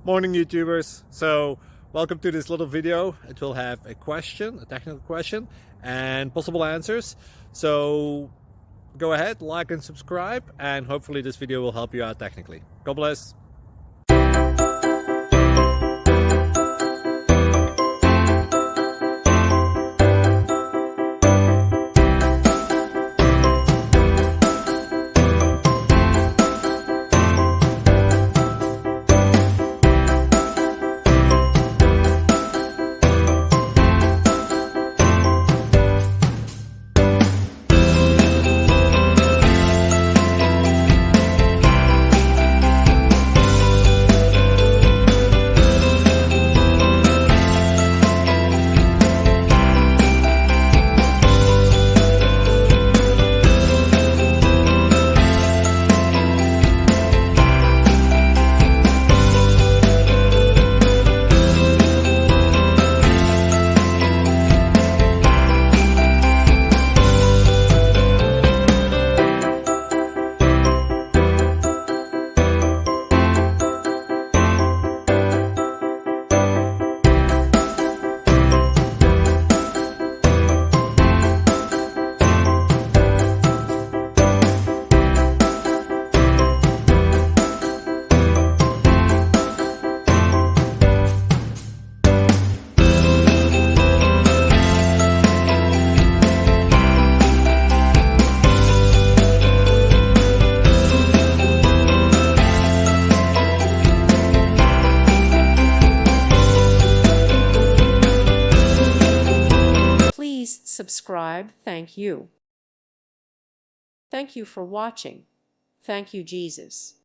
Morning YouTubers. So welcome to this little video. It will have a question, a technical question, and possible answers. So go ahead, like and subscribe, and hopefully this video will help you out technically. God bless. Please subscribe. Thank you. Thank you for watching. Thank you, Jesus.